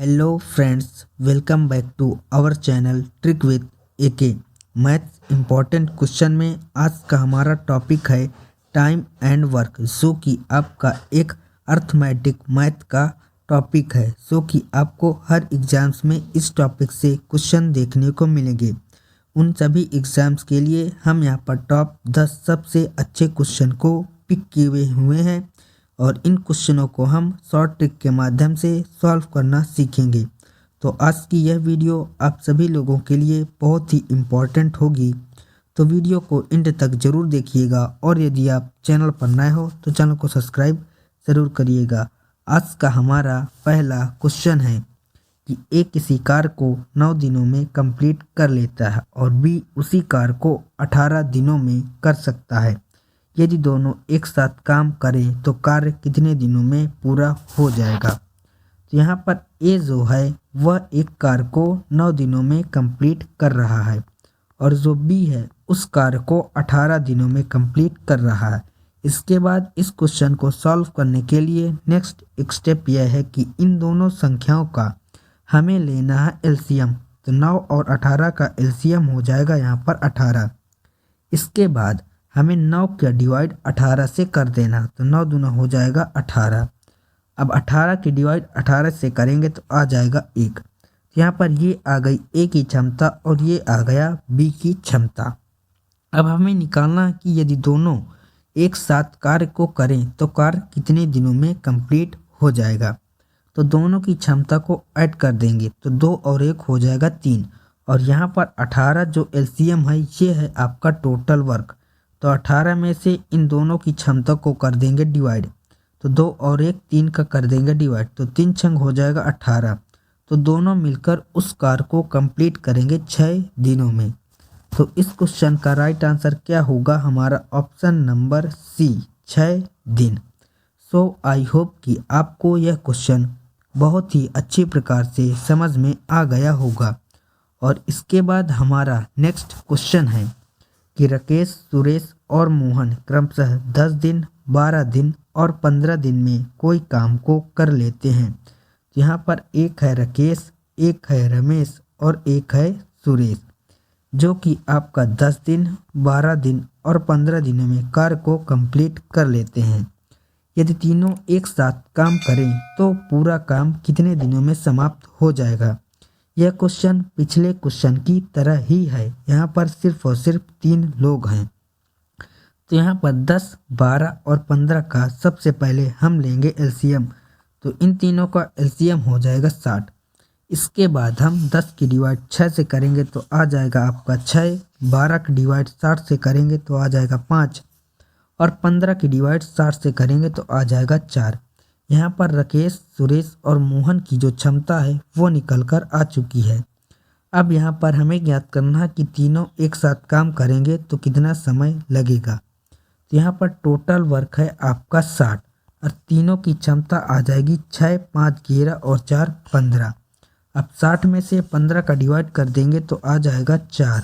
Hello friends, welcome back to our channel trick with AK. Maths important question में आज का हमारा topic है टाइम एंड वर्क, जो कि आपका एक अर्थमेटिक मैथ का टॉपिक है, जो कि आपको हर एग्जाम्स में इस टॉपिक से क्वेश्चन देखने को मिलेंगे। उन सभी एग्जाम्स के लिए हम यहाँ पर टॉप 10 सबसे अच्छे क्वेश्चन को पिक किए हुए हैं और इन क्वेश्चनों को हम शॉर्ट ट्रिक के माध्यम से सॉल्व करना सीखेंगे। तो आज की यह वीडियो आप सभी लोगों के लिए बहुत ही इम्पॉर्टेंट होगी, तो वीडियो को एंड तक ज़रूर देखिएगा और यदि आप चैनल पर नए हो तो चैनल को सब्सक्राइब ज़रूर करिएगा। आज का हमारा पहला क्वेश्चन है कि ए किसी कार को 9 दिनों में कंप्लीट कर लेता है और बी उसी कार को 18 दिनों में कर सकता है। यदि दोनों एक साथ काम करें तो कार्य कितने दिनों में पूरा हो जाएगा। तो यहाँ पर ए जो है वह एक कार को 9 दिनों में कंप्लीट कर रहा है और जो बी है उस कार को 18 दिनों में कंप्लीट कर रहा है। इसके बाद इस क्वेश्चन को सॉल्व करने के लिए नेक्स्ट एक स्टेप यह है कि इन दोनों संख्याओं का हमें लेना है एलसीएम। तो 9 और 18 का एलसीएम हो जाएगा यहाँ पर 18। इसके बाद हमें 9 का डिवाइड 18 से कर देना, तो 9 दूना हो जाएगा 18। अब 18 की डिवाइड 18 से करेंगे तो आ जाएगा 1। यहाँ पर ये आ गई ए की क्षमता और ये आ गया बी की क्षमता। अब हमें निकालना है कि यदि दोनों एक साथ कार्य को करें तो कार्य कितने दिनों में कंप्लीट हो जाएगा। तो दोनों की क्षमता को ऐड कर देंगे तो 2 और 1 हो जाएगा 3 और यहाँ पर 18 जो एलसीएम है ये है आपका टोटल वर्क। तो 18 में से इन दोनों की क्षमता को कर देंगे डिवाइड, तो 2 और 1 3 का कर देंगे डिवाइड, तो 3 छंग हो जाएगा 18। तो दोनों मिलकर उस कार्य को कंप्लीट करेंगे 6 दिनों में। तो इस क्वेश्चन का राइट आंसर क्या होगा, हमारा ऑप्शन नंबर सी 6 दिन। सो आई होप कि आपको यह क्वेश्चन बहुत ही अच्छी प्रकार से समझ में आ गया होगा। और इसके बाद हमारा नेक्स्ट क्वेश्चन है कि राकेश, सुरेश और मोहन क्रमशः 10 दिन, 12 दिन और 15 दिन में कोई काम को कर लेते हैं। यहाँ पर एक है राकेश, एक है रमेश और एक है सुरेश, जो कि आपका 10 दिन, 12 दिन और 15 दिनों में कार्य को कंप्लीट कर लेते हैं। यदि तीनों एक साथ काम करें तो पूरा काम कितने दिनों में समाप्त हो जाएगा। यह क्वेश्चन पिछले क्वेश्चन की तरह ही है, यहाँ पर सिर्फ और सिर्फ 3 लोग हैं। तो यहाँ पर 10, 12 और 15 का सबसे पहले हम लेंगे एलसीएम। तो इन तीनों का एलसीएम हो जाएगा 60। इसके बाद हम 10 की डिवाइड 6 से करेंगे तो आ जाएगा आपका 6, 12 की डिवाइड 60 से करेंगे तो आ जाएगा 5 और 15 की डिवाइड 60 से करेंगे तो आ जाएगा 4। यहाँ पर राकेश, सुरेश और मोहन की जो क्षमता है वो निकल कर आ चुकी है। अब यहाँ पर हमें ज्ञात करना है कि तीनों एक साथ काम करेंगे तो कितना समय लगेगा। तो यहाँ पर टोटल वर्क है आपका 60 और तीनों की क्षमता आ जाएगी 6, 5, 11 और 4, 15। अब 60 में से 15 का डिवाइड कर देंगे तो आ जाएगा 4,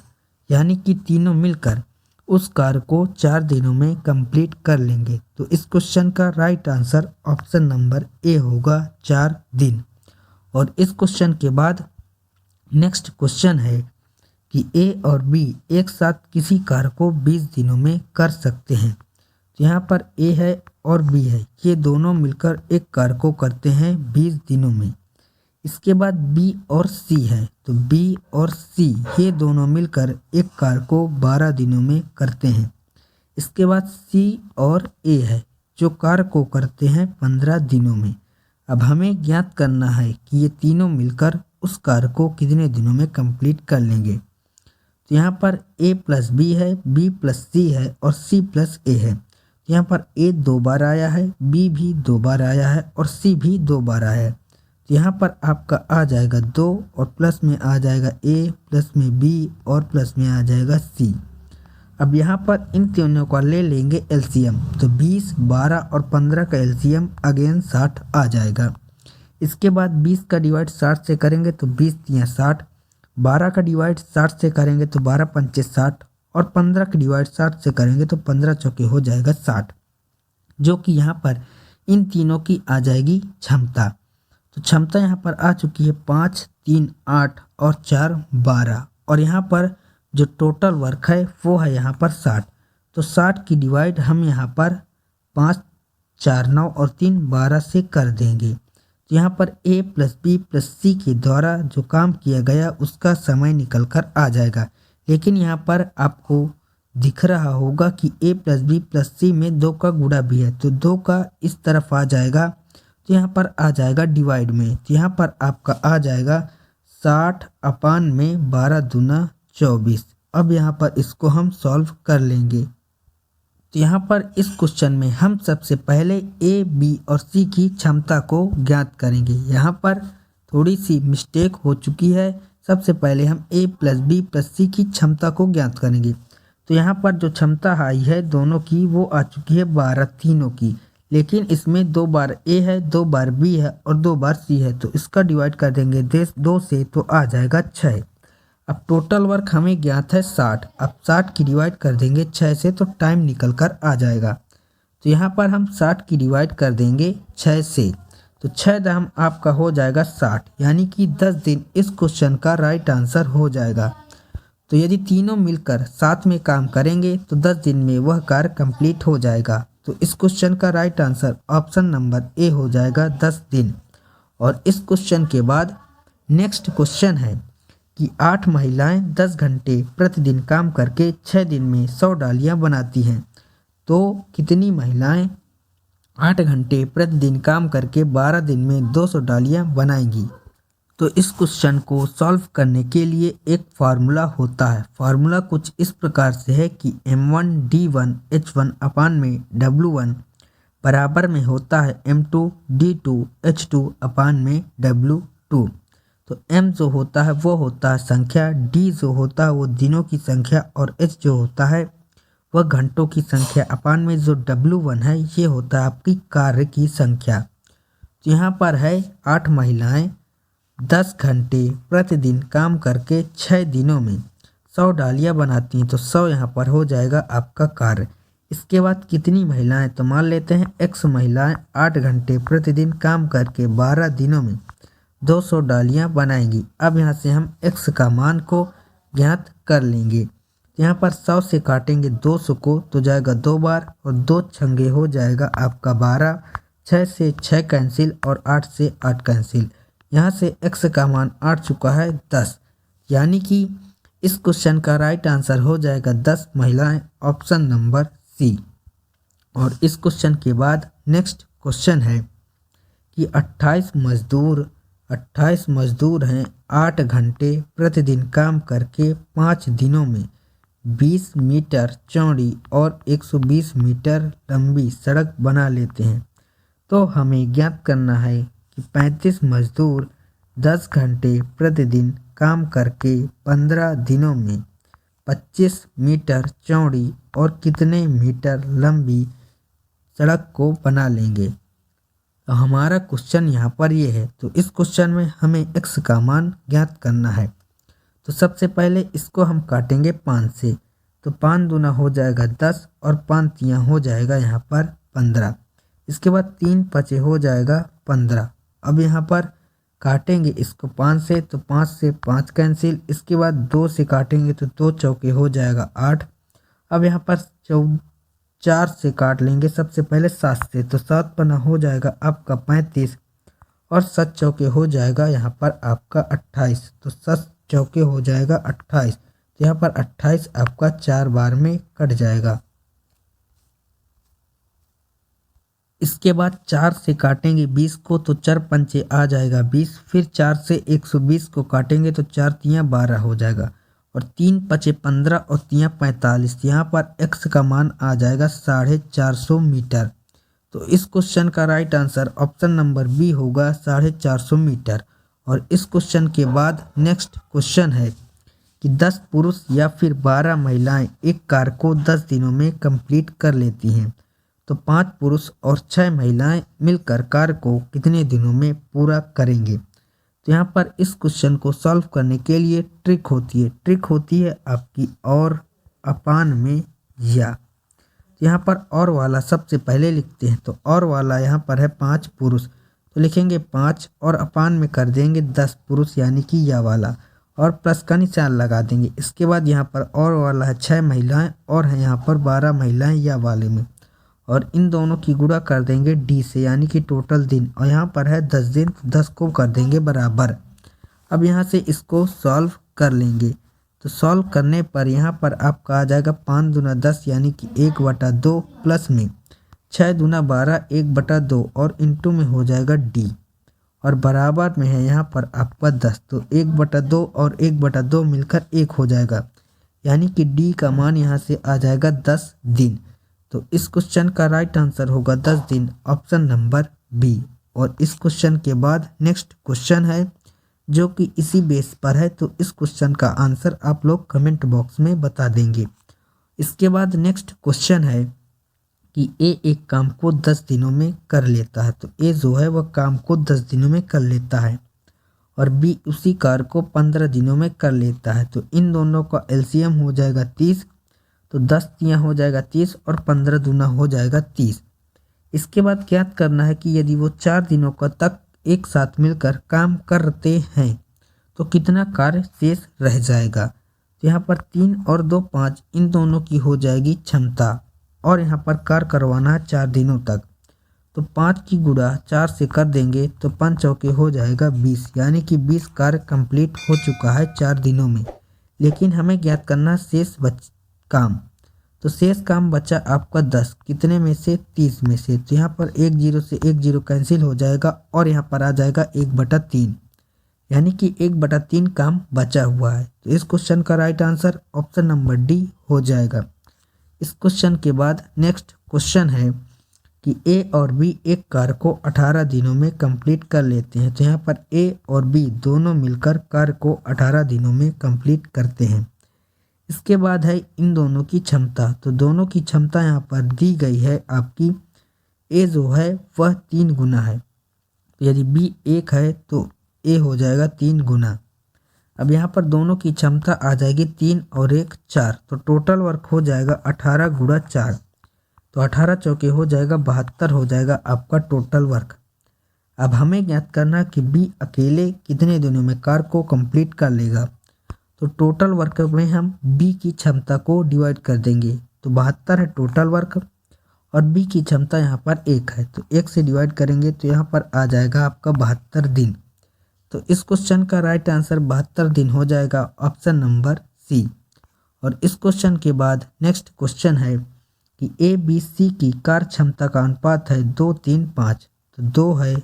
यानी कि तीनों मिलकर उस कार्य को 4 दिनों में कंप्लीट कर लेंगे। तो इस क्वेश्चन का right answer option number A होगा 4 दिन। और इस क्वेश्चन के बाद नेक्स्ट क्वेश्चन है कि ए और बी एक साथ किसी कार्य को 20 दिनों में कर सकते हैं। तो यहाँ पर ए है और बी है, ये दोनों मिलकर एक कार्य को करते हैं 20 दिनों में। इसके बाद बी और सी है, तो बी और सी ये दोनों मिलकर एक कार्य को 12 दिनों में करते हैं। इसके बाद सी और ए है जो कार्य को करते हैं 15 दिनों में। अब हमें ज्ञात करना है कि ये तीनों मिलकर उस कार्य को कितने दिनों में कंप्लीट कर लेंगे। तो यहाँ पर ए प्लस बी है, बी प्लस सी है और सी प्लस ए है। यहाँ पर ए 2 बार आया है, बी भी 2 बार आया है और सी भी 2 बार आया है। तो यहाँ पर आपका आ जाएगा 2 और प्लस में आ जाएगा ए, प्लस में बी और प्लस में आ जाएगा सी। अब यहाँ पर इन तीनों का ले लेंगे एलसीएम, तो 20, 12 और 15 का एलसीएम अगेन 60 आ जाएगा। इसके बाद 20 का डिवाइड 60 से करेंगे तो 20 तियाँ 60, 12 का डिवाइड 60 से करेंगे तो 12 पंचे 60 और 15 का डिवाइड 60 से करेंगे तो 15 चौके हो जाएगा 60, जो कि यहाँ पर इन तीनों की आ जाएगी क्षमता। तो क्षमता यहाँ पर आ चुकी है 5, 3, 8 और 4, 12। और यहाँ पर जो टोटल वर्क है वो है यहाँ पर 60। तो 60 की डिवाइड हम यहाँ पर 5, 4, 9 और 3, 12 से कर देंगे। तो यहाँ पर a + b + c के द्वारा जो काम किया गया उसका समय निकल कर आ जाएगा। लेकिन यहाँ पर आपको दिख रहा होगा कि a + b + c में 2 का गुणा भी है, तो 2 का इस तरफ आ जाएगा, तो यहाँ पर आ जाएगा डिवाइड में। तो यहाँ पर आपका आ जाएगा 60 में 12 दूना 24। अब यहाँ पर इसको हम सॉल्व कर लेंगे। तो यहाँ पर इस क्वेश्चन में हम सबसे पहले ए, बी और सी की क्षमता को ज्ञात करेंगे। यहाँ पर थोड़ी सी मिस्टेक हो चुकी है। सबसे पहले हम a + b + c की क्षमता को ज्ञात करेंगे। तो यहाँ पर जो क्षमता आई है दोनों की वो आ चुकी है 12 तीनों की, लेकिन इसमें 2 बार a है, 2 बार b है और 2 बार c है। तो इसका डिवाइड कर देंगे 2 से, तो आ जाएगा 6। अब टोटल वर्क हमें ज्ञात है 60। अब 60 की डिवाइड कर देंगे 6 से, तो टाइम निकल कर आ जाएगा। तो यहाँ पर हम 60 की डिवाइड कर देंगे 6 से, तो 6 दाम आपका हो जाएगा 60, यानी कि 10 दिन इस क्वेश्चन का राइट आंसर हो जाएगा। तो यदि तीनों मिलकर साथ में काम करेंगे तो 10 दिन में वह कार्य कंप्लीट हो जाएगा। तो इस क्वेश्चन का right answer option number A हो जाएगा 10 दिन। और इस क्वेश्चन के बाद नेक्स्ट क्वेश्चन है कि 8 महिलाएं 10 घंटे प्रतिदिन काम करके 6 दिन में 100 डालियां बनाती हैं। तो कितनी महिलाएं 8 घंटे प्रतिदिन काम करके 12 दिन में 200 डालियां बनाएंगी? तो इस क्वेश्चन को सॉल्व करने के लिए एक फार्मूला होता है। फार्मूला कुछ इस प्रकार से है कि m1 d1 h1 अपान में w1 बराबर में होता है m2 d2 h2 अपान में w2। तो m जो होता है वो होता है संख्या, d जो होता है वो दिनों की संख्या और h जो होता है वह घंटों की संख्या, अपान में जो w1 है ये होता है आपकी कार्य की संख्या। तो यहाँ पर है 8 महिलाएं 10 घंटे प्रतिदिन काम करके 6 दिनों में 100 डालियाँ बनाती हैं। तो 100 यहाँ पर हो जाएगा आपका कार्य। इसके बाद कितनी महिलाएं, तो मान लेते हैं x महिलाएं 8 घंटे प्रतिदिन काम करके 12 दिनों में 200 डालियाँ बनाएंगी। अब यहाँ से हम x का मान को ज्ञात कर लेंगे। यहाँ पर 100 से काटेंगे 200 को तो जाएगा 2 बार और 2 छंगे हो जाएगा आपका 12, 6 से 6 कैंसिल और 8 से 8 कैंसिल। यहाँ से x का मान आ चुका है 10, यानी कि इस क्वेश्चन का राइट आंसर हो जाएगा 10 महिलाएं, ऑप्शन नंबर सी। और इस क्वेश्चन के बाद नेक्स्ट क्वेश्चन है कि 28 मजदूर हैं 8 घंटे प्रतिदिन काम करके 5 दिनों में 20 मीटर चौड़ी और 120 मीटर लंबी सड़क बना लेते हैं। तो हमें ज्ञात करना है कि 35 मजदूर 10 घंटे प्रतिदिन काम करके 15 दिनों में 25 मीटर चौड़ी और कितने मीटर लंबी सड़क को बना लेंगे। तो हमारा क्वेश्चन यहाँ पर ये है। तो इस क्वेश्चन में हमें x का मान ज्ञात करना है। तो सबसे पहले इसको हम काटेंगे 5 से, तो 5 दूना हो जाएगा 10 और 5 तियाँ हो जाएगा यहाँ पर 15। इसके बाद 3 पचे हो जाएगा 15। अब यहाँ पर काटेंगे इसको 5 से, तो 5 से 5 कैंसिल। इसके बाद 2 से काटेंगे तो 2 चौके हो जाएगा 8। अब यहाँ पर 4 से काट लेंगे सबसे पहले 7 से, तो 7 पना हो जाएगा आपका 35 और 7 चौके हो जाएगा यहाँ पर आपका 28। तो 7 चौके हो जाएगा 28, तो यहाँ पर 28 आपका 4 बार में कट जाएगा। इसके बाद 4 से काटेंगे 20 को, तो 4 पंचे आ जाएगा 20। फिर 4 से 120 को काटेंगे तो 4 तियाँ 12 हो जाएगा और 3 पचे 15 और तियाँ 45। यहाँ पर x का मान आ जाएगा 450 मीटर। तो इस क्वेश्चन का right answer option number B होगा 450 मीटर। और इस क्वेश्चन के बाद नेक्स्ट क्वेश्चन है कि 10 पुरुष या फिर 12 महिलाएं एक कार्य को 10 दिनों में कंप्लीट कर लेती हैं। तो 5 पुरुष और 6 महिलाएं मिलकर कार्य को कितने दिनों में पूरा करेंगे। तो यहाँ पर इस क्वेश्चन को सॉल्व करने के लिए ट्रिक होती है आपकी और अपान में या। तो यहाँ पर और वाला सबसे पहले लिखते हैं। तो और वाला यहाँ पर है 5 पुरुष, तो लिखेंगे 5 और अपान में कर देंगे 10 पुरुष यानी कि यह वाला, और प्लस का निशान लगा देंगे। इसके बाद यहाँ पर और वाला है 6 महिलाएं और है यहाँ पर 12 महिलाएं यह वाले में, और इन दोनों की गुणा कर देंगे डी से यानी कि टोटल दिन, और यहाँ पर है 10 दिन, 10 को कर देंगे बराबर। अब यहाँ से इसको सॉल्व कर लेंगे, तो सॉल्व करने पर यहाँ पर आपका आ जाएगा 5 दूना 10 यानी कि 1/2 प्लस में 6 दूना 12 1/2 और इंटू में हो जाएगा डी, और बराबर में है यहाँ पर आपका 10, तो 1/2 और 1/2 मिलकर 1 हो जाएगा, यानी कि डी का मान यहाँ से आ जाएगा 10 दिन। तो इस क्वेश्चन का राइट आंसर होगा 10 दिन, ऑप्शन नंबर बी। और इस क्वेश्चन के बाद नेक्स्ट क्वेश्चन है जो कि इसी बेस पर है, तो इस क्वेश्चन का आंसर आप लोग कमेंट बॉक्स में बता देंगे। इसके बाद नेक्स्ट क्वेश्चन है कि ए एक काम को 10 दिनों में कर लेता है, तो ए जो है वह काम को 10 दिनों में कर लेता है, और बी उसी कार्य को 15 दिनों में कर लेता है। तो इन दोनों का एलसीएम हो जाएगा 30, तो 10 तियाँ हो जाएगा 30 और 15 दूना हो जाएगा 30। इसके बाद क्या करना है कि यदि वो 4 दिनों का तक एक साथ मिलकर काम करते हैं तो कितना कार्य शेष रह जाएगा। तो यहाँ पर 3 और 2 5 इन दोनों की हो जाएगी क्षमता, और यहाँ पर कार्य करवाना है 4 दिनों तक, तो 5 की गुणा 4 से कर देंगे तो 5 चौके हो जाएगा 20, यानी कि 20 कार्य कंप्लीट हो चुका है 4 दिनों में। लेकिन हमें ज्ञात करना शेष काम, तो शेष काम बचा आपका 10, कितने में से 30 में से, तो यहाँ पर 1 0 से 1 0 कैंसिल हो जाएगा और यहाँ पर आ जाएगा 1/3, यानी कि 1/3 काम बचा हुआ है। तो इस क्वेश्चन का right answer option number D हो जाएगा। इस क्वेश्चन के बाद नेक्स्ट क्वेश्चन है कि ए और बी एक कार्य को 18 दिनों में कंप्लीट कर लेते हैं, तो यहाँ पर ए और बी दोनों मिलकर कार्य को 18 दिनों में कंप्लीट करते हैं। इसके बाद है इन दोनों की क्षमता, तो दोनों की क्षमता यहाँ पर दी गई है आपकी, ए जो है वह 3 गुना है, तो यदि बी 1 है तो ए हो जाएगा 3 गुना। अब यहाँ पर दोनों की क्षमता आ जाएगी 3 और 1 4, तो टोटल वर्क हो जाएगा 18 गुणा 4, तो 18 चौके हो जाएगा 72 हो जाएगा आपका टोटल वर्क। अब हमें ज्ञात करना कि बी अकेले कितने दिनों में कार्य को कंप्लीट कर लेगा, तो टोटल वर्क में हम बी की क्षमता को डिवाइड कर देंगे, तो 72 है टोटल वर्क और बी की क्षमता यहाँ पर 1 है, तो 1 से डिवाइड करेंगे तो यहाँ पर आ जाएगा आपका 72 दिन। तो इस क्वेश्चन का राइट आंसर 72 दिन हो जाएगा, ऑप्शन नंबर सी। और इस क्वेश्चन के बाद नेक्स्ट क्वेश्चन है कि ए बी सी की कार्य क्षमता का अनुपात है 2 3 5, तो 2 है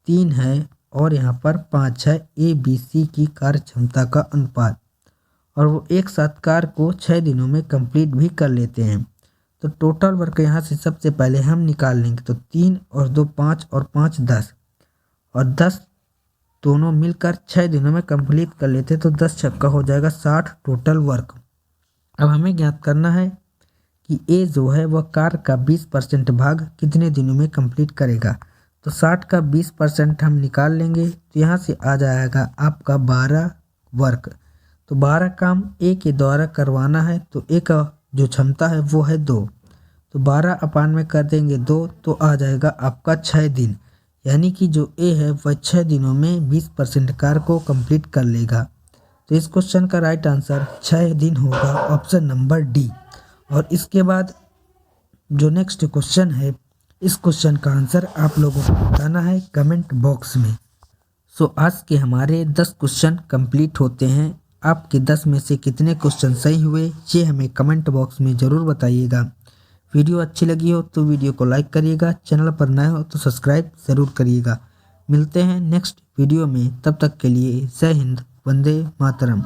3 है और यहाँ पर 5 है ए बी सी की कार्य क्षमता का अनुपात, और वो एक साथ कार्य को 6 दिनों में कंप्लीट भी कर लेते हैं। तो टोटल वर्क यहाँ से सबसे पहले हम निकाल लेंगे, तो 3 और 2 5 और 5 10, और 10 दोनों मिलकर 6 दिनों में कंप्लीट कर लेते, तो 10 छक्का हो जाएगा 60 टोटल वर्क। अब हमें ज्ञात करना है कि ए जो है वह कार्य का 20% भाग कितने दिनों में कंप्लीट करेगा, तो 60 का 20% हम निकाल लेंगे, तो यहाँ से आ जाएगा आपका 12 वर्क। तो 12 काम ए के द्वारा करवाना है, तो ए का जो क्षमता है वो है 2, तो 12 अपान में कर देंगे 2, तो आ जाएगा आपका 6 दिन, यानी कि जो ए है वह 6 दिनों में 20% कार्य को कंप्लीट कर लेगा। तो इस क्वेश्चन का राइट आंसर 6 दिन होगा, ऑप्शन नंबर डी। और इसके बाद जो नेक्स्ट क्वेश्चन है, इस क्वेश्चन का आंसर आप लोगों को बताना है कमेंट बॉक्स में। सो आज के हमारे 10 क्वेश्चन कंप्लीट होते हैं। आपके 10 में से कितने क्वेश्चन सही हुए ये हमें कमेंट बॉक्स में ज़रूर बताइएगा। वीडियो अच्छी लगी हो तो वीडियो को लाइक करिएगा, चैनल पर नए हो तो सब्सक्राइब ज़रूर करिएगा। मिलते हैं नेक्स्ट वीडियो में, तब तक के लिए जय हिंद, वंदे मातरम।